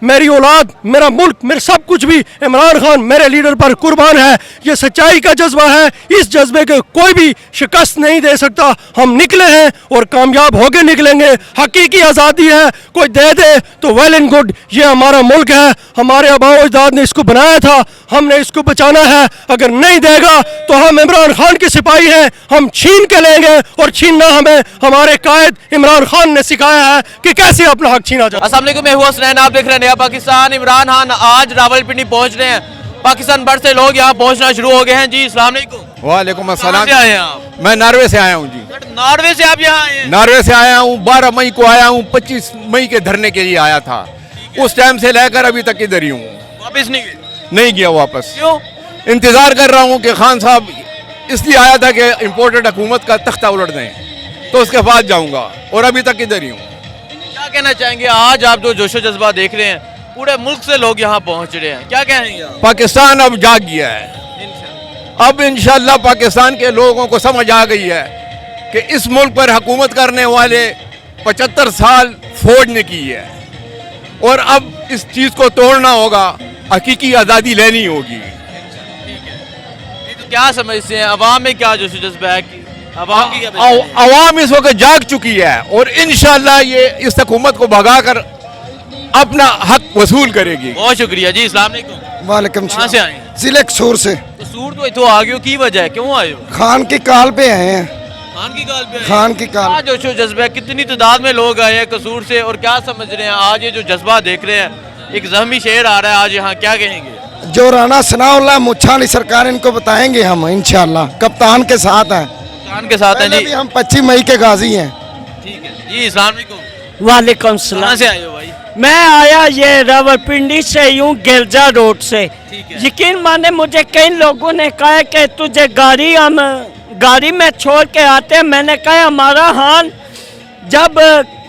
मेरी औलाद, मेरा मुल्क, मेरा सब कुछ भी इमरान खान मेरे लीडर पर कुर्बान है। ये सच्चाई का जज्बा है, इस जज्बे के कोई भी शिकस्त नहीं दे सकता। हम निकले हैं और कामयाब होके निकलेंगे। हकीकी आज़ादी है, कोई दे दे तो वेल एंड गुड। ये हमारा मुल्क है, हमारे आबाओ अजदाद ने इसको बनाया था, हमने इसको बचाना है। अगर नहीं देगा तो हम इमरान खान के सिपाही हैं, हम छीन के लेंगे और छीनना हमें हमारे कायद इमरान खान ने सिखाया है कि कैसे अपना हक छीना जाए। अस्सलाम वालेकुम, मैं हूं हसनैन, आप देख रहे हैं नया पाकिस्तान। इमरान खान आज रावलपिंडी पहुंच रहे हैं। पाकिस्तान भर से लोग यहाँ पहुंचना शुरू हो गए हैं जी। अस्सलाम वालेकुम। वालेकुम अस्सलाम। कहाँ से आए हैं आप? मैं नॉर्वे से आया हूँ जी। नॉर्वे से आप यहाँ आए हैं? नॉर्वे से आया हूँ, 12 मई को आया हूँ, 25 मई के धरने के लिए आया था। उस टाइम से लेकर अभी तक इधर ही हूँ। वापस नहीं गए? नहीं गया वापस। क्यों? इंतजार कर रहा हूँ कि खान साहब, इसलिए आया था कि इम्पोर्टेड हुकूमत का तख्ता उलट दें, तो उसके बाद जाऊँगा, और अभी तक इधर ही हूँ। क्या कहना चाहेंगे आज आप जो जोशो जज्बा देख रहे हैं, पूरे मुल्क से लोग यहाँ पहुँच रहे हैं, क्या कहेंगे आप? पाकिस्तान अब जाग गया है। अब इंशाल्लाह पाकिस्तान के लोगों को समझ आ गई है कि इस मुल्क पर हुकूमत करने वाले 75 साल फौज ने की है, और अब इस चीज़ को तोड़ना होगा, हकीकी आज़ादी लेनी होगी। तो क्या समझते हैं अवाम में, क्या जोशो जज्बा है कि अवाम की क्या अवाम इस वक्त जाग चुकी है, और इंशाल्लाह ये इस हुकूमत को भगाकर अपना हक वसूल करेगी। बहुत शुक्रिया जी। अस्सलाम वालेकुम। वालेकुम कहाँ से आए हैं? जिले कसूर से। कसूर तो इतो आ गए हो, की वजह है, क्यों आए हो? खान की काल पे आए हैं। खान की काल पे आए हैं? खान की काल। क्या जोशो जज्बा है, कितनी तादाद में लोग आए हैं कसूर से, और क्या समझ रहे हैं आज ये जो जज्बा देख रहे हैं? एक ज़हमी शेर आ रहा है आज यहाँ, क्या कहेंगे? जो राणा सनाउल्लाह मुच्छाली सरकार, इनको बताएंगे हम इंशाल्लाह। कप्तान के साथ हैं, खान के साथ हैं पहले जी। भी हम 25 मई के गाजी हैं। ठीक है जी। अस्सलाम वालेकुम। वालेकुम कहाँ सलाम। से आए हो भाई? मैं आया ये रावलपिंडी से, यूं गिरजा रोड से। ठीक है। यकीन माने मुझे कई लोगों ने कहा कि तुझे गाड़ी में छोड़ के आते हैं। मैंने कहा हमारा हाल जब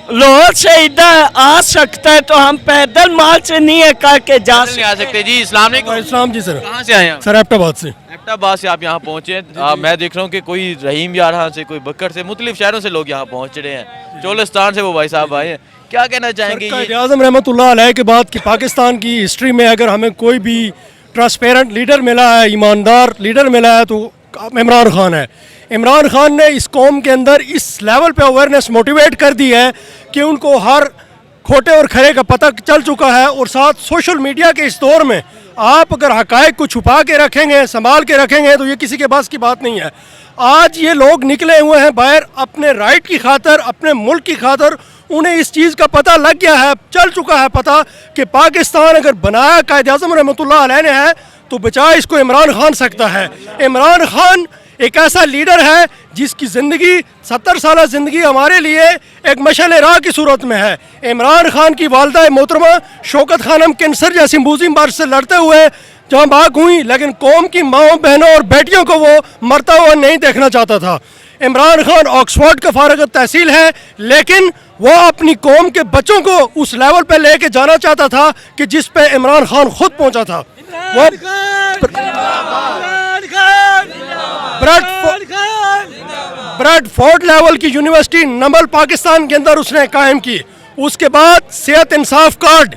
लाहौर से इधर आ सकता है तो हम पैदल माल से नहीं है करके जा नहीं आ सकते जी। अस्सलाम वालेकुम। इस्लाम जी सर। कहाँ से आए हैं? सर एबटाबाद से। एबटाबाद से आप यहाँ पहुँचे। मैं देख रहा हूँ कि कोई रहीम यारा से, कोई बकर से, मुख्तलिफ शहरों से लोग यहाँ पहुँच रहे हैं। चोलिस्तान से वो भाई साहब आए हैं, क्या कहना चाहेंगे? आज़म रहमतुल्लाह अलैह के बाद कि पाकिस्तान की हिस्ट्री में अगर हमें कोई भी ट्रांसपेरेंट लीडर मिला है, ईमानदार लीडर मिला है, तो इमरान खान है। इमरान खान ने इस कौम के अंदर इस लेवल पे अवेयरनेस मोटिवेट कर दी है कि उनको हर खोटे और खरे का पता चल चुका है। और साथ सोशल मीडिया के इस दौर में आप अगर हकायक को छुपा के रखेंगे, संभाल के रखेंगे, तो ये किसी के बस की बात नहीं है। आज ये लोग निकले हुए हैं बाहर अपने राइट की खातर, अपने मुल्क की खातर। उन्हें इस चीज़ का पता लग गया है, चल चुका है पता कि पाकिस्तान अगर बनाया कायद आज़म रहमतुल्लाह अलैह ने है, तो बचा इसको इमरान खान सकता है। इमरान खान एक ऐसा लीडर है जिसकी ज़िंदगी 70 साल ज़िंदगी हमारे लिए एक मशाल राह की सूरत में है। इमरान खान की वालदा मोहतरमा शौकत खानम कैंसर जैसी मूजी बीमारी से लड़ते हुए जहाँ भाग हुई, लेकिन कौम की माओं, बहनों और बेटियों को वो मरता हुआ नहीं देखना चाहता था। इमरान खान ऑक्सफोर्ड का फारगत तहसील है, लेकिन वो अपनी कौम के बच्चों को उस लेवल पे लेके जाना चाहता था कि जिस पे इमरान खान खुद पहुंचा था। वो ब्रैडफोर्ड लेवल की यूनिवर्सिटी नमल पाकिस्तान के अंदर उसने कायम की। उसके बाद सेहत इंसाफ कार्ड,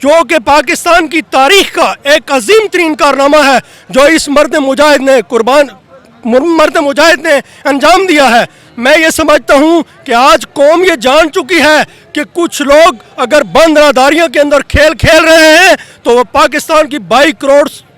जो कि पाकिस्तान की तारीख का एक अजीम तरीन कारनामा है, जो इस मर्द मुजाहिद ने अंजाम दिया है। मैं ये समझता हूँ कि आज कौम ये जान चुकी है कि कुछ लोग अगर बंद राहदारियों के अंदर खेल खेल रहे हैं, तो वो पाकिस्तान की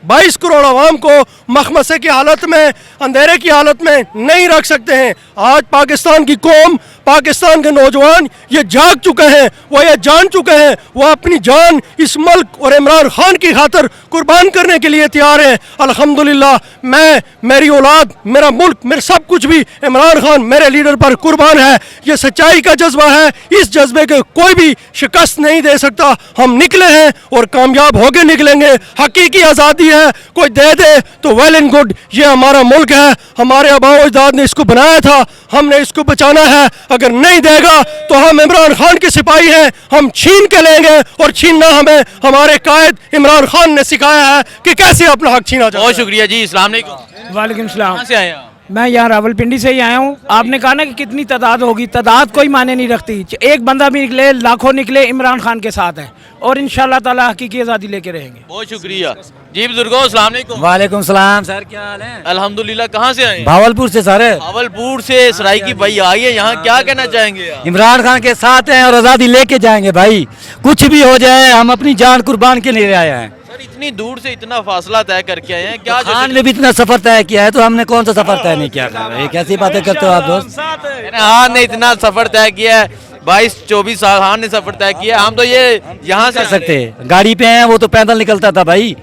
22 करोड़ आवाम को मखमसे की हालत में, अंधेरे की हालत में नहीं रख सकते हैं। आज पाकिस्तान की कौम, पाकिस्तान के नौजवान ये जाग चुके हैं, वो ये जान चुके हैं, वो अपनी जान इस मुल्क और इमरान खान की खातर कुर्बान करने के लिए तैयार हैं। अल्हम्दुलिल्लाह, मैं, मेरी औलाद, मेरा मुल्क, मेरा सब कुछ भी इमरान खान मेरे लीडर पर कुर्बान है। ये सच्चाई का जज्बा है, इस जज्बे के कोई भी शिकस्त नहीं दे सकता। हम निकले हैं और कामयाब होके निकलेंगे। हकीकी आज़ादी है, कोई दे दे तो वेल एंड गुड। ये हमारा मुल्क है, हमारे आबाओ अजदाद ने इसको बनाया था, हमने इसको बचाना है। अगर नहीं देगा तो हम इमरान खान के सिपाही हैं, हम छीन के लेंगे, और छीनना हमें हमारे कायद इमरान खान ने सिखाया है कि कैसे अपना हक छीना जाए। बहुत शुक्रिया जी। अस्सलाम वालेकुम। वालेकुम सलाम। कहाँ से आए हैं आप? मैं यहाँ रावलपिंडी से ही आया हूँ। आपने कहा ना कि कितनी तादाद होगी, तादाद कोई मायने नहीं रखती। एक बंदा भी निकले, लाखों निकले, इमरान खान के साथ है और इंशाल्लाह ताला हकीकी आज़ादी लेके रहेंगे। बहुत शुक्रिया जी बुजुर्गों, अस्सलाम वालेकुम। वालेकुम सलाम सर, क्या हाल है? अल्हम्दुलिल्लाह। कहाँ से आए हैं? भावलपुर से सर। भावलपुर से सराइकी भाई आई है यहाँ, क्या कहना चाहेंगे आप? इमरान खान के साथ हैं और आज़ादी लेके जाएंगे भाई, कुछ भी हो जाए हम अपनी जान कुर्बान के लिए आए हैं। सर इतनी दूर से इतना फासला तय करके आए हैं, क्या खान ने भी इतना सफर तय किया है तो हमने कौन सा सफर तय नहीं किया? ये कैसी बातें करते हो आप दोस्त? हाँ ने इतना सफर तय किया है, 22-24 साल खान ने सफर तय किया। हम तो ये यहाँ से कर सकते हैं, गाड़ी पे हैं, वो तो पैदल निकलता था भाई,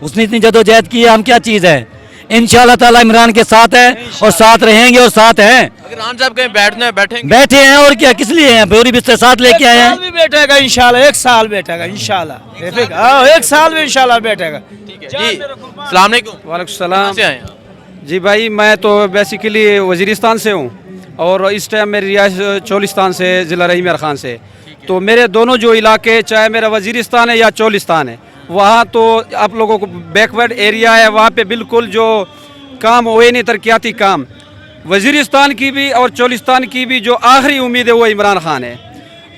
उसने इतनी जदोजहद की है, हम क्या चीज़ है? इंशाल्लाह ताला इमरान के साथ है और साथ रहेंगे और साथ हैं। अगर खान साहब कहीं बैठने बैठेंगे, बैठे हैं और क्या, किस लिए हैं? बोरी बिस्तर साथ लेके आए हैं। भी बैठेगा इंशाल्लाह, 1 साल बैठेगा इंशाल्लाह, 1 साल में इंशाल्लाह बैठेगा। ठीक है जी। अस्सलाम वालेकुम। वालेकुम सलाम। से आए हैं आप? जी भाई, मैं तो बेसिकली वज़ीरिस्तान से हूँ और इस टाइम मेरी रिहाइश चोलिस्तान से, ज़िला रहीम यार खान से। तो मेरे दोनों जो इलाके, चाहे मेरा वज़ीरिस्तान है या चोलिस्तान है, वहाँ तो आप लोगों को बैकवर्ड एरिया है, वहाँ पे बिल्कुल जो काम हुए नहीं, तरक्याती काम। वज़ीरिस्तान की भी और चोलिस्तान की भी जो आखिरी उम्मीद है वो इमरान खान है।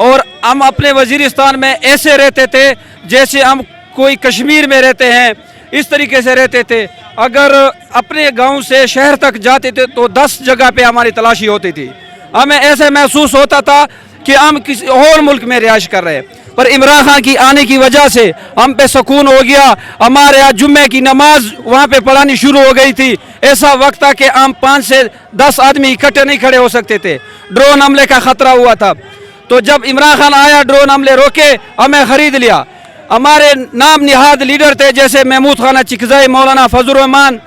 और हम अपने वज़ीरिस्तान में ऐसे रहते थे जैसे हम कोई कश्मीर में रहते हैं, इस तरीके से रहते थे। अगर अपने गांव से शहर तक जाते थे तो 10 जगह पे हमारी तलाशी होती थी। हमें ऐसे महसूस होता था कि हम किसी और मुल्क में रिहाइश कर रहे हैं, पर इमरान खान की आने की वजह से हम पे सुकून हो गया। हमारे यहाँ जुम्मे की नमाज वहाँ पे पढ़ानी शुरू हो गई थी। ऐसा वक्त था कि हम 5 से 10 आदमी इकट्ठे नहीं खड़े हो सकते थे, ड्रोन हमले का खतरा हुआ था। तो जब इमरान खान आया, ड्रोन हमले रोके, हमें ख़रीद लिया। हमारे नाम निहाद लीडर थे जैसे महमूद खाना चिकज़ई, मौलाना फजल रहमान,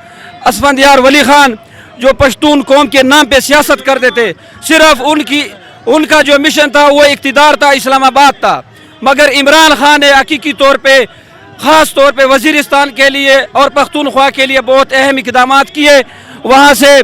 असफंदियार वली खान, जो पश्तून कौम के नाम पे सियासत करते थे। सिर्फ उनका जो मिशन था वो इक़्तिदार था, इस्लामाबाद था। मगर इमरान खान ने हकीकी तौर पे, ख़ास तौर पे वज़ीरिस्तान के लिए और पख्तूनख्वा के लिए बहुत अहम इक़दामात किए। वहाँ से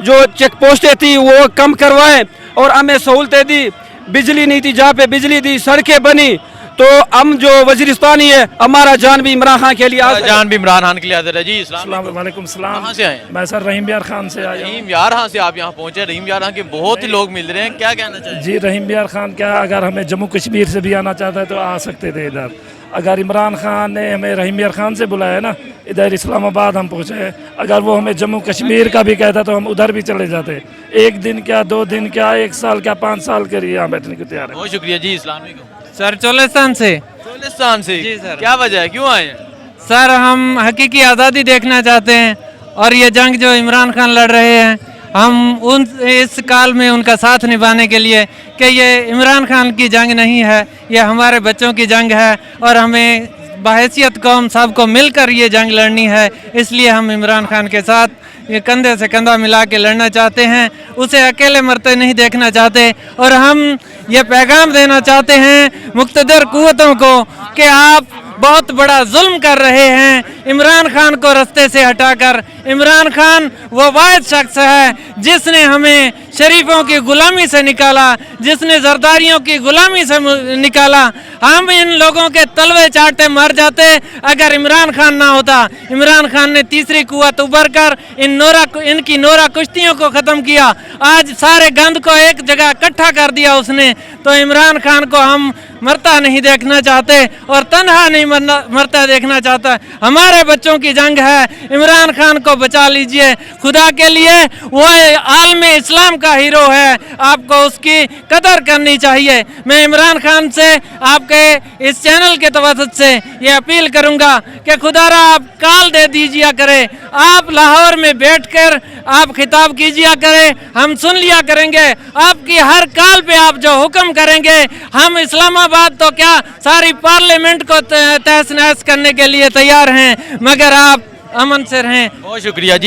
जो चेक पोस्टें थी वो कम करवाएं और हमें सहूलतें दी। बिजली नहीं थी, जहाँ पे बिजली दी, सड़कें बनी। तो हम जो वज़ीरिस्तानी है, हमारा जान भी इमरान खान के लिए जान भी इमरान खान के लिए हाजिर है जी। अस्सलाम वालेकुम सलाम। कहाँ से आए हैं? मैं सर रहीम यार खान से आया हूँ। रहीम यार खान से आप यहाँ पहुँचे। रहीम यार खान के बहुत ही लोग मिल रहे हैं, क्या कहना चाहिए? जी रहीम यार खान क्या, अगर हमें जम्मू कश्मीर से भी आना चाहता है तो आ सकते थे इधर। अगर इमरान खान ने हमें रहीम यार खान से बुलाया ना, इधर इस्लामाबाद हम पहुँचे। अगर वो हमें जम्मू कश्मीर का भी कहता तो हम उधर भी चले जाते। 1 दिन क्या, 2 दिन क्या, 1 साल क्या, 5 साल के लिए यहाँ बैठने को तैयार है। बहुत शुक्रिया जी। अस्सलाम वालेकुम। सर चोलिस्तान से। चोलिस्तान से जी सर। क्या वजह है, क्यों आए हैं? सर हम हकीकी आज़ादी देखना चाहते हैं और ये जंग जो इमरान खान लड़ रहे हैं, हम इस काल में उनका साथ निभाने के लिए, कि ये इमरान खान की जंग नहीं है, ये हमारे बच्चों की जंग है और हमें बहैसियत कौम सबको मिलकर ये जंग लड़नी है। इसलिए हम इमरान खान के साथ ये कंधे से कंधा मिला के लड़ना चाहते हैं, उसे अकेले मरते नहीं देखना चाहते। और हम ये पैगाम देना चाहते हैं मुक़्तदर क़ुव्वतों को कि आप बहुत बड़ा जुल्म कर रहे हैं इमरान खान को रास्ते से हटाकर। इमरान खान वो वाहिद शख्स है जिसने हमें शरीफों की गुलामी से निकाला, जिसने जरदारियों की गुलामी से निकाला। हम इन लोगों के तलवे चाटते मर जाते अगर इमरान खान ना होता। इमरान खान ने तीसरी कुव्वत उभर कर इनकी नोरा कुश्तियों को ख़त्म किया। आज सारे गंद को एक जगह इकट्ठा कर दिया उसने। तो इमरान खान को हम मरता नहीं देखना चाहते और तन्हा नहीं मरता देखना चाहता। हमारे बच्चों की जंग है, इमरान खान को बचा लीजिए खुदा के लिए। वो आलम इस्लाम का हीरो है, आपको उसकी कदर करनी चाहिए। मैं इमरान खान से, आपके इस चैनल के तवज्जुह से ये अपील करूंगा कि खुदारा आप कॉल दे दीजिए करें, आप लाहौर में बैठकर आप खिताब कीजिए करें, हम सुन लिया करेंगे। आपकी हर कॉल पे आप जो हुक्म करेंगे, हम इस्लामाबाद तो क्या सारी पार्लियामेंट को तहस नहस करने के लिए तैयार हैं, मगर आप अमन से रहें। बहुत शुक्रिया जी।